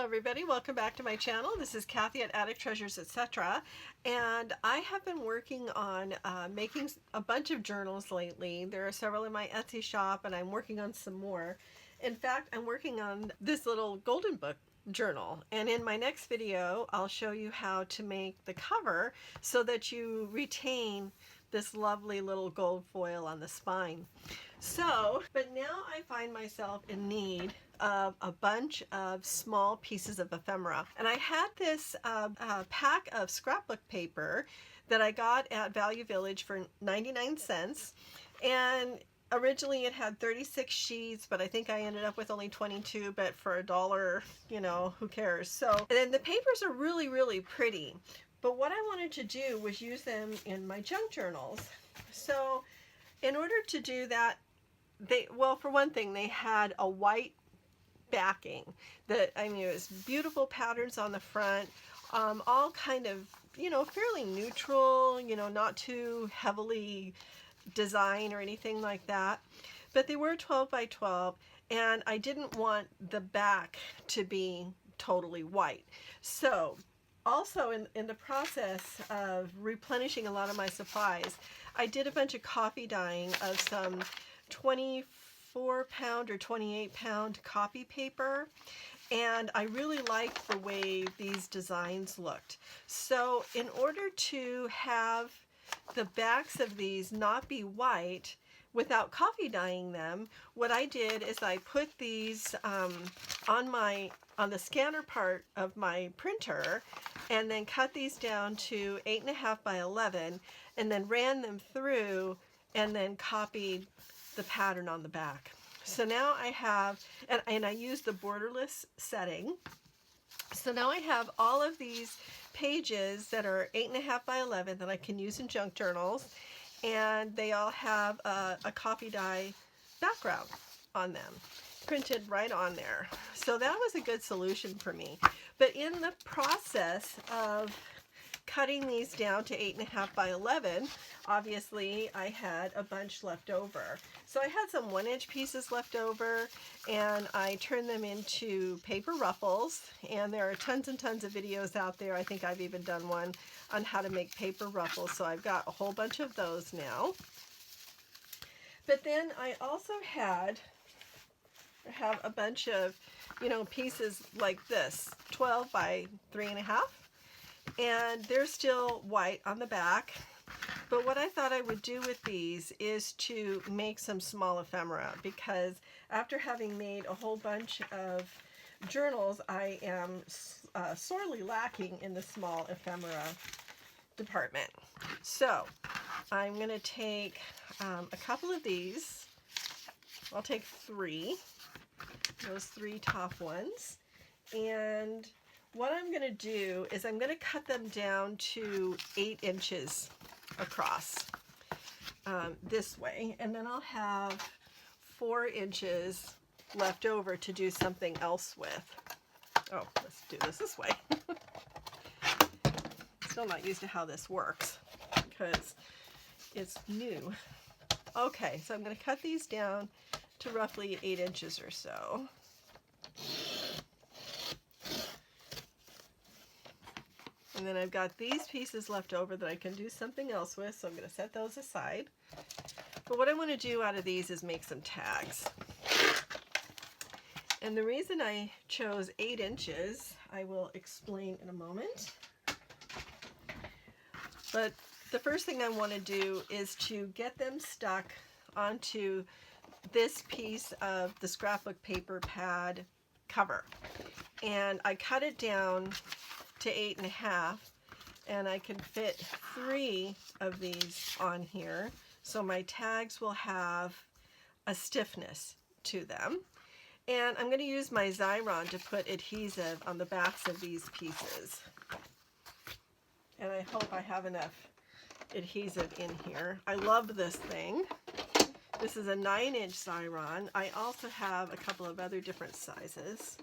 everybody, welcome back to my channel. This is Kathy at Attic Treasures, etc. And I have been working on making a bunch of journals lately. There are several in my Etsy shop and I'm working on some more. In fact, I'm working on this little golden book journal, and in my next video I'll show you how to make the cover so that you retain this lovely little gold foil on the spine. But now I find myself in need of a bunch of small pieces of ephemera. And I had this pack of scrapbook paper that I got at Value Village for 99 cents. And originally it had 36 sheets, but I think I ended up with only 22, but for $1, you know, who cares? So, and the papers are really, really pretty. But what I wanted to do was use them in my junk journals. So in order to do that, well, for one thing, they had a white backing that, I mean, it was beautiful patterns on the front, all kind of, you know, fairly neutral, you know, not too heavily designed or anything like that. But they were 12 by 12, and I didn't want the back to be totally white. So also in the process of replenishing a lot of my supplies, I did a bunch of coffee dyeing of some 24-pound or 28-pound copy paper, and I really liked the way these designs looked. So in order to have the backs of these not be white without coffee dyeing them, what I did is I put these on the scanner part of my printer, and then cut these down to 8.5 by 11, and then ran them through and then copied the pattern on the back. So now I have, and I use the borderless setting. So now I have all of these pages that are 8.5 by 11 that I can use in junk journals, and they all have a coffee dye background on them, printed right on there. So that was a good solution for me. But in the process of cutting these down to 8.5 by 11, obviously I had a bunch left over. So I had some 1-inch pieces left over, and I turned them into paper ruffles, and there are tons and tons of videos out there. I think I've even done one on how to make paper ruffles, so I've got a whole bunch of those now. But then I also have a bunch of, you know, pieces like this, 12 by 3.5, and they're still white on the back. But what I thought I would do with these is to make some small ephemera, because after having made a whole bunch of journals, I am sorely lacking in the small ephemera department. So I'm going to take a couple of these. I'll take 3, those 3 top ones, and what I'm going to do is I'm going to cut them down to 8 inches across this way, and then I'll have 4 inches left over to do something else with. Oh, let's do this way. Still not used to how this works because it's new. Okay, so I'm going to cut these down to roughly 8 inches or so. And then I've got these pieces left over that I can do something else with, so I'm going to set those aside. But what I want to do out of these is make some tags. And the reason I chose 8 inches, I will explain in a moment. But the first thing I want to do is to get them stuck onto this piece of the scrapbook paper pad cover. And I cut it down to 8.5, and I can fit 3 of these on here, so my tags will have a stiffness to them. And I'm going to use my Xyron to put adhesive on the backs of these pieces, and I hope I have enough adhesive in here. I love this thing. This is a 9-inch Xyron. I also have a couple of other different sizes.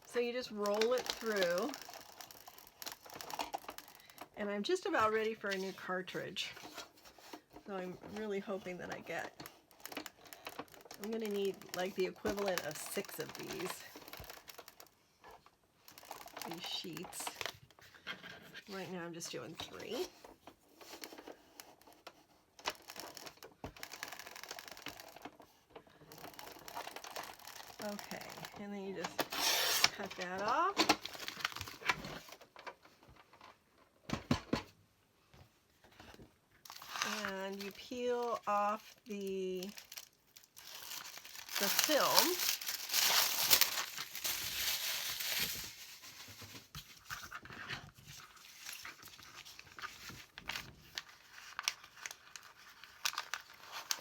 So you just roll it through, and I'm just about ready for a new cartridge. So I'm really hoping that I get I'm going to need like the equivalent of 6 of these sheets. Right now I'm just doing 3. Okay, and then you just cut that off. And you peel off the film.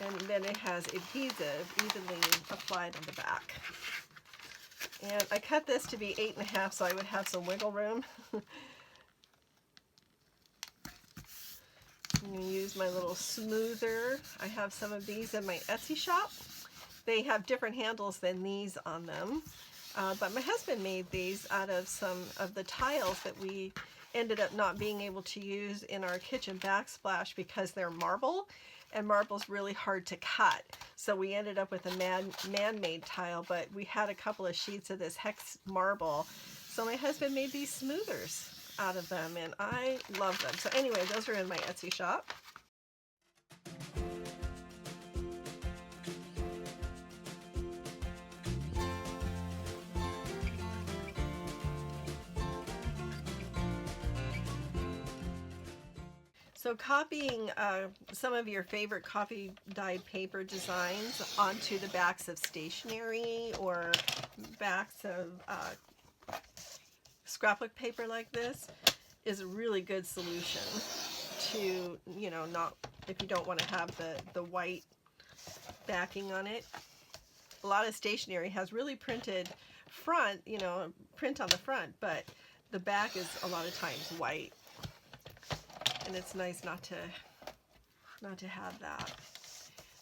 And then it has adhesive evenly applied on the back. And I cut this to be 8.5 so I would have some wiggle room. I'm going to use my little smoother. I have some of these in my Etsy shop. They have different handles than these on them. But my husband made these out of some of the tiles that we ended up not being able to use in our kitchen backsplash because they're marble, and marble's really hard to cut. So we ended up with a man-made tile, but we had a couple of sheets of this hex marble. So my husband made these smoothers out of them, and I love them. So anyway, those are in my Etsy shop. So copying some of your favorite copy dyed paper designs onto the backs of stationery or backs of scrapbook paper like this is a really good solution to, you know, not if you don't want to have the white backing on it. A lot of stationery has really printed front, you know, print on the front, but the back is a lot of times white. And it's nice not to have that.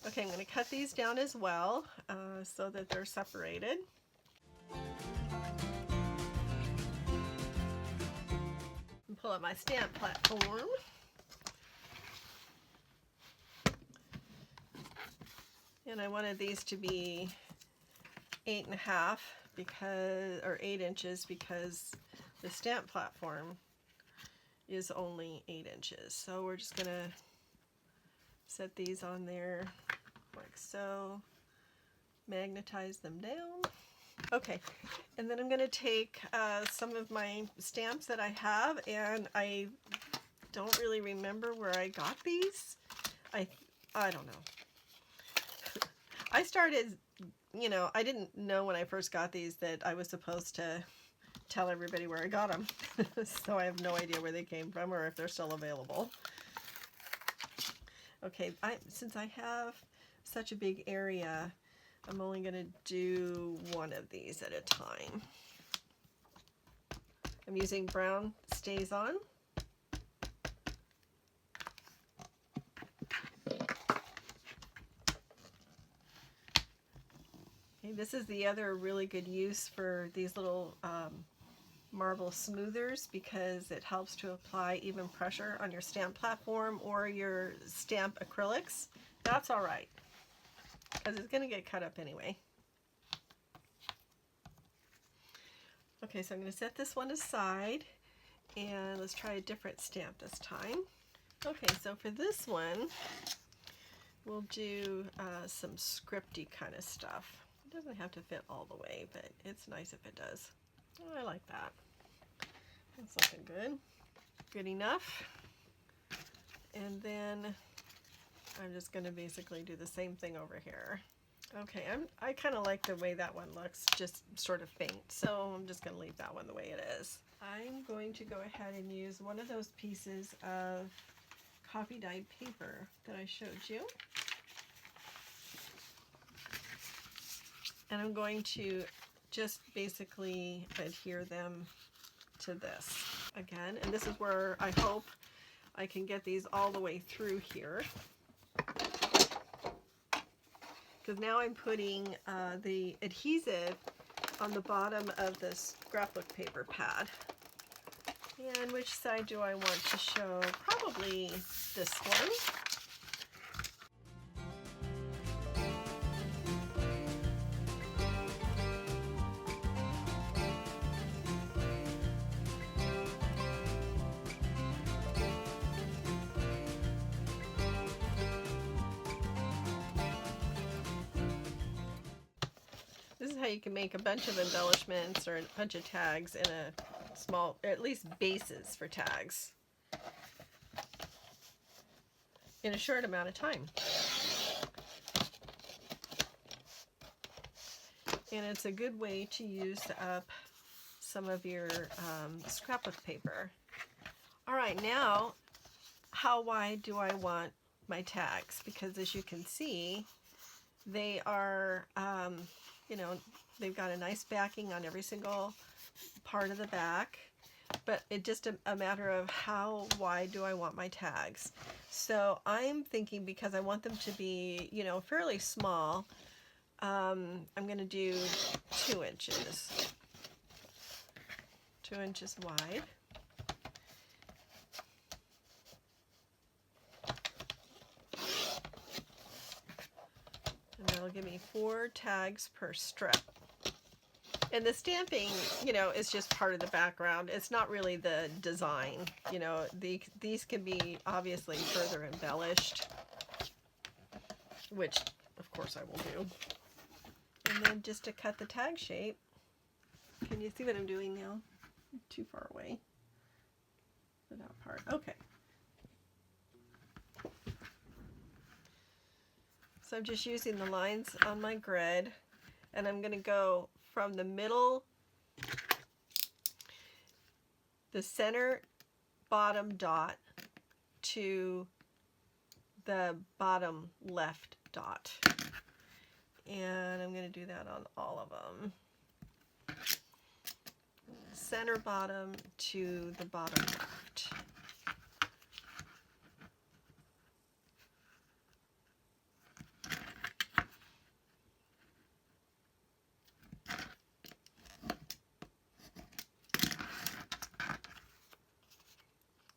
Okay, I'm going to cut these down as well so that they're separated. And pull up my stamp platform. And I wanted these to be 8.5 because, or 8 inches because the stamp platform is only 8 inches. So we're just gonna set these on there like so, magnetize them down. Okay, and then I'm gonna take some of my stamps that I have, and I don't really remember where I got these. I don't know. I started, you know, I didn't know when I first got these that I was supposed to tell everybody where I got them. So I have no idea where they came from or if they're still available. Okay, since I have such a big area, I'm only going to do one of these at a time. I'm using brown Stays On. Okay, this is the other really good use for these little marble smoothers because it helps to apply even pressure on your stamp platform or your stamp acrylics. That's all right because it's going to get cut up anyway. Okay, so I'm going to set this one aside and let's try a different stamp this time. Okay, so for this one we'll do some scripty kind of stuff. It doesn't have to fit all the way, but it's nice if it does. Oh, I like that. That's looking good. Good enough. And then I'm just going to basically do the same thing over here. Okay, I kind of like the way that one looks, just sort of faint, so I'm just going to leave that one the way it is. I'm going to go ahead and use one of those pieces of copy dyed paper that I showed you. And I'm going to just basically adhere them to this again. And this is where I hope I can get these all the way through here. Because now I'm putting the adhesive on the bottom of this scrapbook paper pad. And which side do I want to show? Probably this one. you can make a bunch of embellishments or a bunch of tags in a small, at least bases for tags, in a short amount of time. And it's a good way to use up some of your scrapbook paper. All right, now, how wide do I want my tags? Because as you can see, they are, you know, they've got a nice backing on every single part of the back, but it's just a matter of how wide do I want my tags. So I'm thinking, because I want them to be, you know, fairly small, I'm going to do 2 inches. 2 inches wide. And that'll give me 4 tags per strip. And the stamping, you know, is just part of the background. It's not really the design. You know, these can be obviously further embellished, which of course I will do. And then just to cut the tag shape, can you see what I'm doing now? I'm too far away for that part. Okay. So I'm just using the lines on my grid, and I'm going to go from the middle, the center bottom dot, to the bottom left dot. And I'm going to do that on all of them. Center bottom to the bottom left.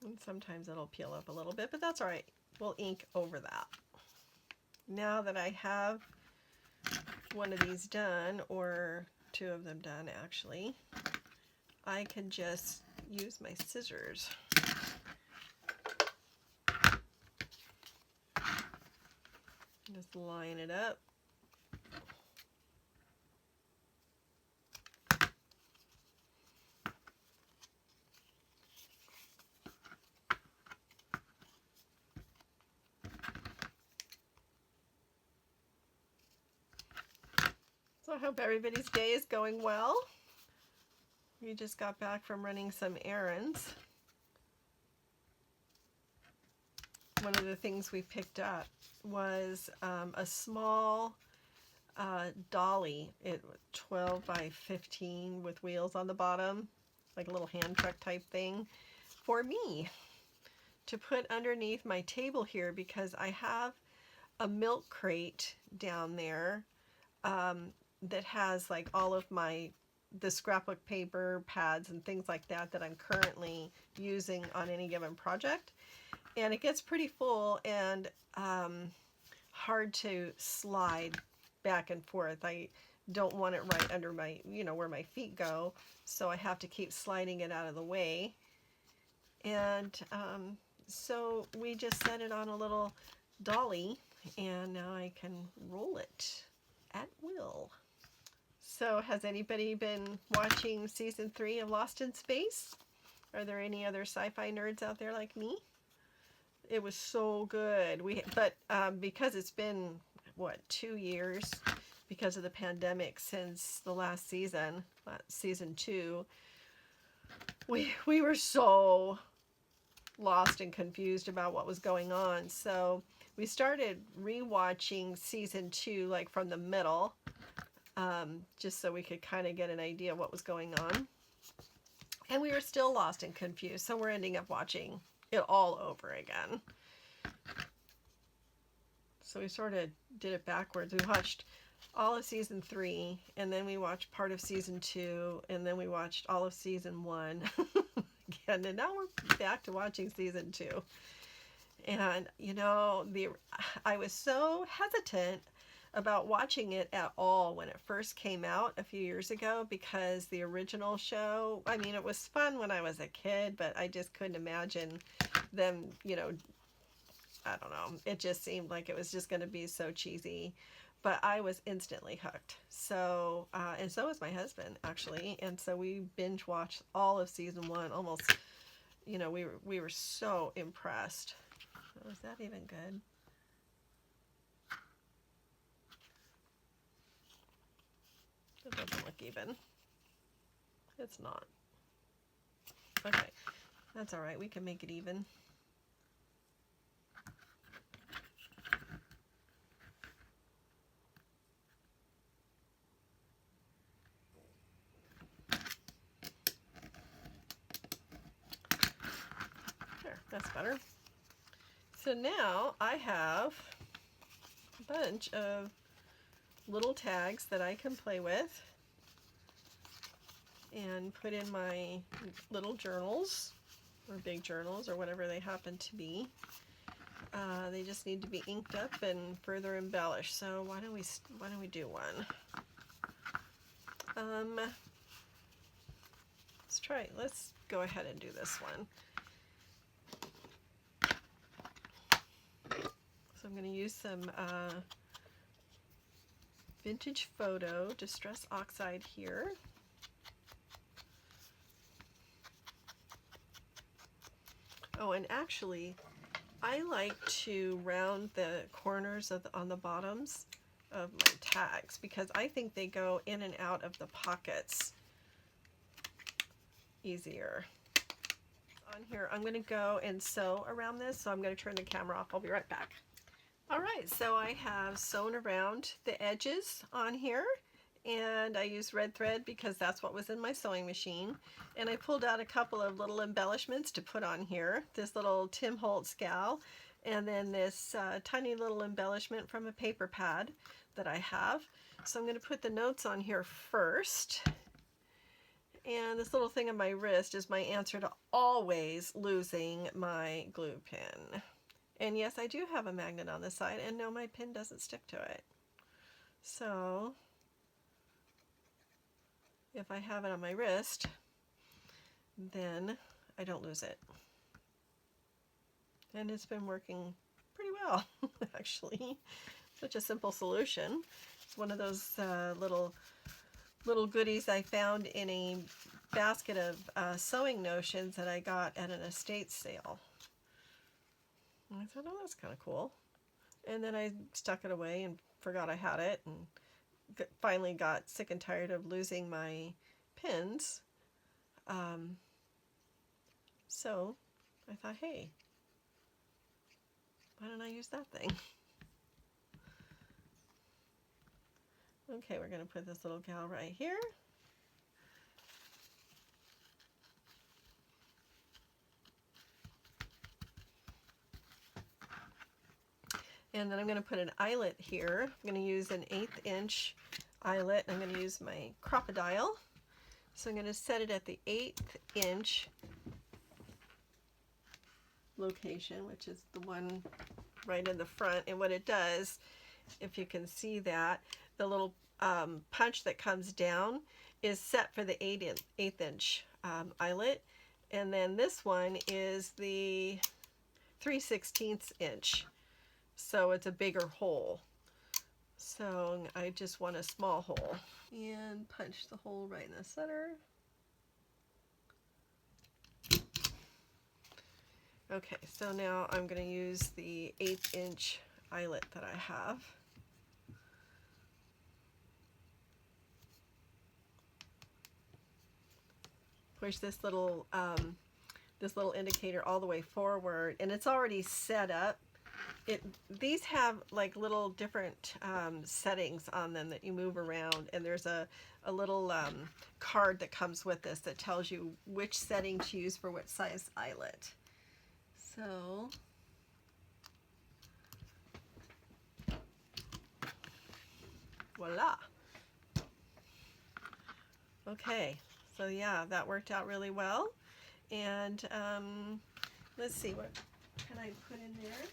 And sometimes it'll peel up a little bit, but that's all right. We'll ink over that. Now that I have one of these done, or 2 of them done actually, I can just use my scissors. Just line it up. So I hope everybody's day is going well. We just got back from running some errands. One of the things we picked up was a small dolly. It was 12 by 15 with wheels on the bottom, like a little hand truck type thing, for me to put underneath my table here, because I have a milk crate down there that has like all of the scrapbook paper, pads, and things like that that I'm currently using on any given project. And it gets pretty full and hard to slide back and forth. I don't want it right under my, you know, where my feet go, so I have to keep sliding it out of the way. And so we just set it on a little dolly, and now I can roll it at will. So has anybody been watching season 3 of Lost in Space? Are there any other sci-fi nerds out there like me? It was so good. But because it's been, what, 2 years because of the pandemic since the last season, season 2, we were so lost and confused about what was going on. So we started rewatching season 2 like from the middle, just so we could kind of get an idea of what was going on. And we were still lost and confused, so we're ending up watching it all over again. So we sort of did it backwards. We watched all of season 3, and then we watched part of season 2, and then we watched all of season 1 again, and now we're back to watching season 2. And you know, I was so hesitant about watching it at all when it first came out a few years ago, because the original show, I mean, it was fun when I was a kid, but I just couldn't imagine them, you know, I don't know, it just seemed like it was just going to be so cheesy. but I was instantly hooked. So, and so was my husband, actually. And so we binge watched all of season 1, almost, you know, we were so impressed. Oh, is that even good? It doesn't look even. It's not. Okay, that's all right. We can make it even. There, that's better. So now I have a bunch of little tags that I can play with and put in my little journals or big journals or whatever they happen to be. They just need to be inked up and further embellished. So why don't we do one? Let's go ahead and do this one. So I'm going to use some vintage photo distress oxide here. Oh, and actually, I like to round the corners on the bottoms of my tags because I think they go in and out of the pockets easier. On here, I'm going to go and sew around this, so I'm going to turn the camera off. I'll be right back. Alright, so I have sewn around the edges on here, and I used red thread because that's what was in my sewing machine. And I pulled out a couple of little embellishments to put on here. This little Tim Holtz gal, and then this tiny little embellishment from a paper pad that I have. So I'm going to put the notes on here first. And this little thing on my wrist is my answer to always losing my glue pin. And yes, I do have a magnet on this side, and no, my pin doesn't stick to it. So if I have it on my wrist, then I don't lose it. And it's been working pretty well, actually. Such a simple solution. It's one of those little goodies I found in a basket of sewing notions that I got at an estate sale. And I thought, oh, that's kind of cool. And then I stuck it away and forgot I had it, and finally got sick and tired of losing my pins. So I thought, hey, why don't I use that thing? Okay, we're going to put this little gal right here. And then I'm going to put an eyelet here. I'm going to use an 1/8 inch eyelet. I'm going to use my crocodile. So I'm going to set it at the 1/8 inch location, which is the one right in the front. And what it does, if you can see that, the little punch that comes down is set for the 1/8 inch eyelet. And then this one is the 3/16 inch. So it's a bigger hole. So I just want a small hole. And punch the hole right in the center. Okay, so now I'm going to use the 1/8 inch eyelet that I have. Push this little indicator all the way forward, and it's already set up. These have like little different settings on them that you move around, and there's a little card that comes with this that tells you which setting to use for what size eyelet. So voila. Okay, so yeah, that worked out really well. And let's see, what can I put in there?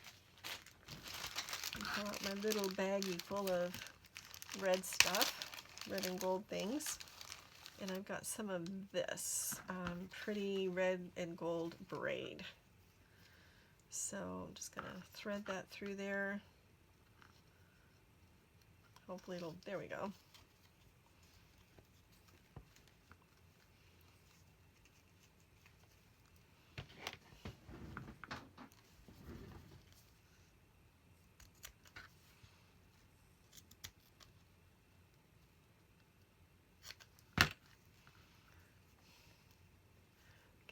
I got my little baggie full of red stuff, red and gold things. And I've got some of this pretty red and gold braid. So I'm just going to thread that through there. Hopefully it'll, there we go.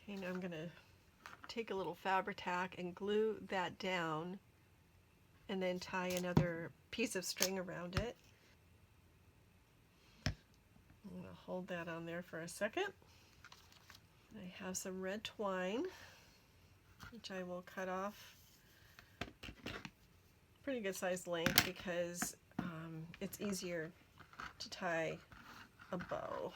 Okay, now I'm going to take a little Fabri-Tac and glue that down and then tie another piece of string around it. I'm going to hold that on there for a second. I have some red twine, which I will cut off pretty good sized length because it's easier to tie a bow.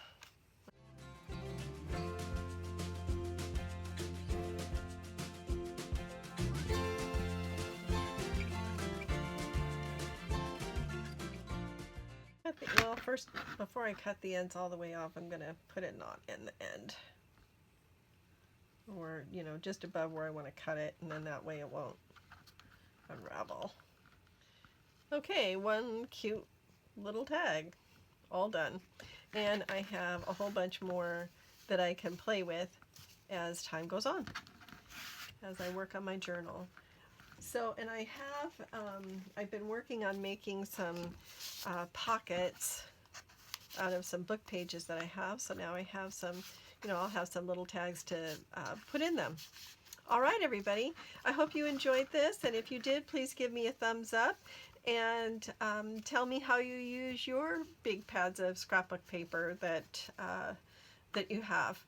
Well, first, before I cut the ends all the way off, I'm going to put a knot in the end. Or, you know, just above where I want to cut it, and then that way it won't unravel. Okay, one cute little tag, all done. And I have a whole bunch more that I can play with as time goes on, as I work on my journal. So, and I have, I've been working on making some pockets out of some book pages that I have. So now I have some, you know, I'll have some little tags to put in them. All right, everybody. I hope you enjoyed this. And if you did, please give me a thumbs up and tell me how you use your big pads of scrapbook paper that, that you have.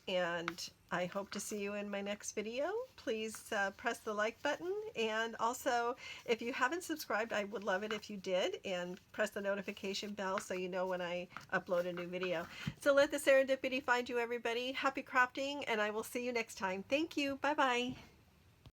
And I hope to see you in my next video. Please press the like button, and also if you haven't subscribed, I would love it if you did, and press the notification bell so you know when I upload a new video. So let the serendipity find you, everybody. Happy crafting, and I will see you next time. Thank you. Bye-bye.